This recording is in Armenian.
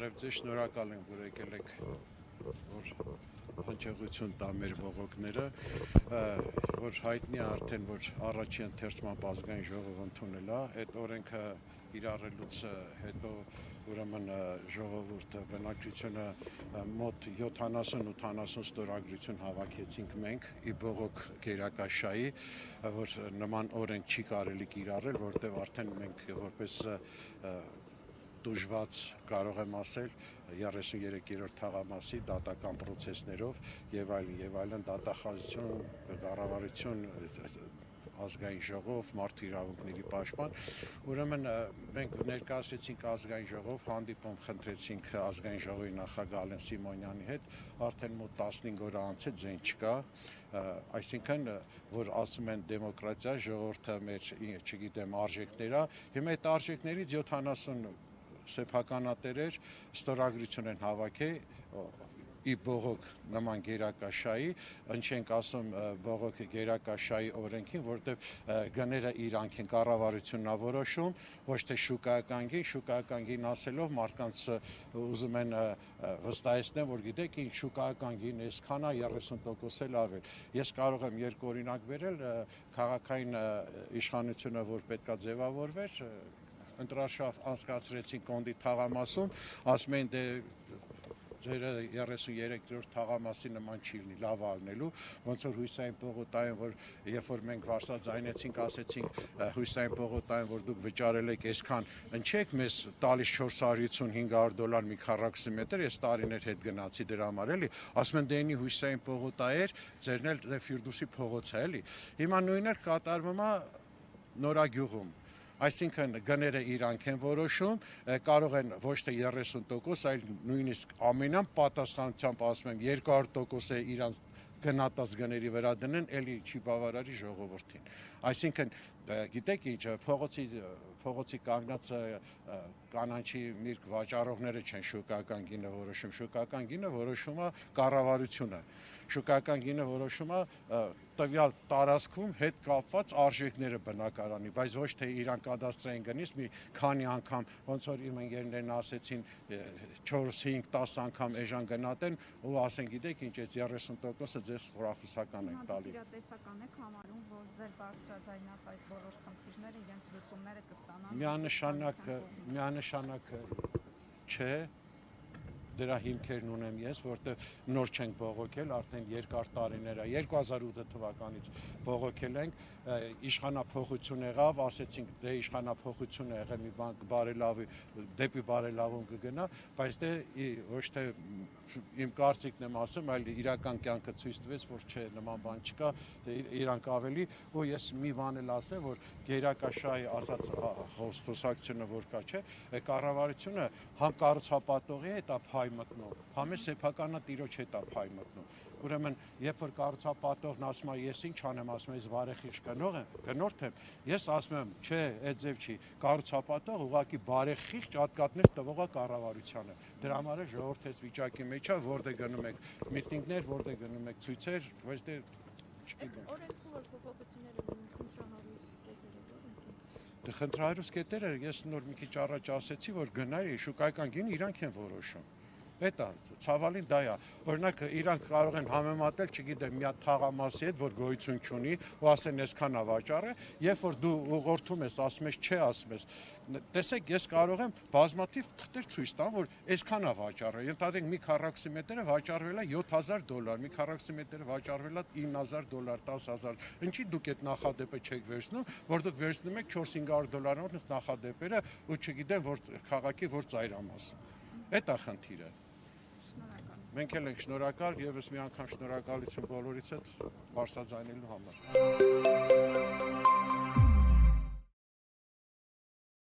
Բարև ձեզ, շնորհակալ եմ, որ եկել եք, որ հնչեղություն տա մեր բողոքները, որ հայտնի է արդեն, որ առաջի ընթերցման ազգային ժողով ընդունել է, այդ օրենքը իրարելուց հետո ուրեմն ժողովուրդը բնակչությունը մոտ 70-80 ստորագրություն հավաքեցինք մենք ի բողոք գերակաշայի, որ նման օրենք չի կարելի կիրառել, որտեղ արդեն մենք որպես դժվար կարող եմ ասել 33-րդ թաղամասի դատական process-ներով եւ այլն դատախազություն, կառավարություն, ազգային ժողով, մարդու իրավունքների պաշտպան, ուրեմն մենք ներկայացրեցինք ազգային ժողով, հանդիպում խնդրեցինք ազգային ժողովի նախագահ Ալեն Սիմոնյանի հետ, արդեն մոտ 15 օր անց է ձեն չկա, այսինքն որ ասում են դեմոկրատիա, ժողովուրդը մեր, չգիտեմ, արժեքներ է, հիմա այդ արժեքներից 70 սեփականատերեր ստորագրություն են հավաքել ի բողոք նման գերակաշայի, ինչ ենք ասում բողոք գերակաշայի օրենքին, որտեղ գները իրանք են կառավարությունն է որոշում, ոչ թե շուկայական գին ասելով մարդկանց ուզում են վստահեցնել, որ գիտեք, ինչ շուկայական գին այսքան է 30% էլ ավել։ Ես կարող եմ երկու օրինակ բերել, քաղաքային իշխանությունը, որ պետքա ձևավորվեր, ընտրարշավ անցկացրեցին Կոնդի թաղամասում, ասում են դե ձեր 33-րդ թաղամասի նման չի լինի, լավ ալնելու, ոնց որ հույսային պողոտային, որ երբ որ մենք վարսաձայնեցինք, ասեցինք հույսային պողոտային, որ դուք վճարել եք այսքան, ընչեք մեզ տալիս $455 մի քառակուսի մետր, ես տարիներ հետ գնացի դրա համար էլի, ասում են դե ինի հույսային պողոտա էր, ձերն էլ դե Ֆիրդուսի փողոց է էլի, հիմա նույնն էլ կատարվում է Նորագյուղում, այսինքն գները իրանք են որոշում, կարող են ոչ թե 30%, այլ նույնիսկ ամենան պատասխանությամբ ասում եմ 200% է իրանց գնատած գների վրա դնեն, էլի չի բավարարի ժողովրդին։ Այսինքն, գիտեք ինչ, փողոցի կանգնած կանանչի միրգ վաճառողները չեն շուկայական գինը որոշում, շուկայական գինը որոշում է կառավարությունը, շուկայական գինը որոշում է տվյալ տարածքում հետ կապված արժեքները բնակարանի, բայց ոչ թե իրան կադաստրային գնից մի քանի անգամ, ոնց որ իմ ընկերներն ասեցին 4, 5, 10 անգամ էժան գնատեն ու ասեն գիտեք ինչ այս 30%-ը ձեզ խորախուսական ենք տալի։ Իրատեսական եք համարում, որ ձեր բարձրաձայնած այս բոլոր խնդիրները իրենց լուծումները կստանան։ Միանշանակ չէ, դրա հիմքերն ունեմ ես, որտեղ նոր չենք բողոքել, արդեն երկար տարիներ է, 2008 թվականից բողոքել ենք, իշխանափոխություն եղավ, ասեցինք դե իշխանափոխություն է եղել, մի բան բարելավի, դեպի բարելավում կգնա, բայց դե ոչ թե իմ կարծիքն եմ ասում, այլ իրական կյանքը ցույց տվեց, որ չէ, նման բան չկա, իրանք ավելի, ու ես մի բան էլ ասեմ, որ գերակաշայի ասած խոսակցությունը որ կա, չէ, կառավարությունը համ կառուցապատողի հետ է փայ մտնում, համ է սեփականատիրոջ հետ է փայ մտնում։ Ուրեմն, երբ որ կառուցապատողն ասում է, ես ինչ անեմ, ասում եմ, ես բարեխիղճ գնորդ եմ, ես ասում եմ, չէ, այդ ձև չի, կառուցապատող ուղղակի բարեխիղճ ատկատներ տվող է կառավարությանը։ Դրա համար է ժողովուրդը այս վիճակի մեջ է, որտեղ գնում եք միտինգներ, որտեղ գնում եք ցույցեր, բայց դե չգիտեմ։ Օրենքում որ փոփոխությունները խնդրահարույց կետերը Դե խնդրահարույց կետերը ես նոր մի քիչ առաջ ասեցի, որ գնայր շուկայական գին իրանք են որոշում։ Այդ է, ցավալին դա է, օրինակ իրանք կարող են համեմատել, չգիտեմ, մի հատ թաղամասի հետ, որ գոյություն չունի, ու ասեն այսքան է վաճառը, երբ որ դու ուղղորդում ես, ասում ես, չէ, ասում ես, տեսեք, ես կարող եմ բազմաթիվ թղթեր ցույց տամ, որ այսքան է վաճառը, ենթադրենք մի քառակուսի մետրը վաճառվել է $7,000, մի քառակուսի մետրը վաճառվել է $9,000, $10,000, ինչի դուք այդ նախադեպը չեք վերցնում, որ դուք վերցնում եք $400-500 նախադեպերը, ու չգիտեմ, որ քաղաքի որ ծայրամաս, այդ է խնդիրը։ Մենք էլ ենք շնորհակալ, եւս մի անգամ շնորհակալություն բոլորից հետ բարձրաձայնելու համար։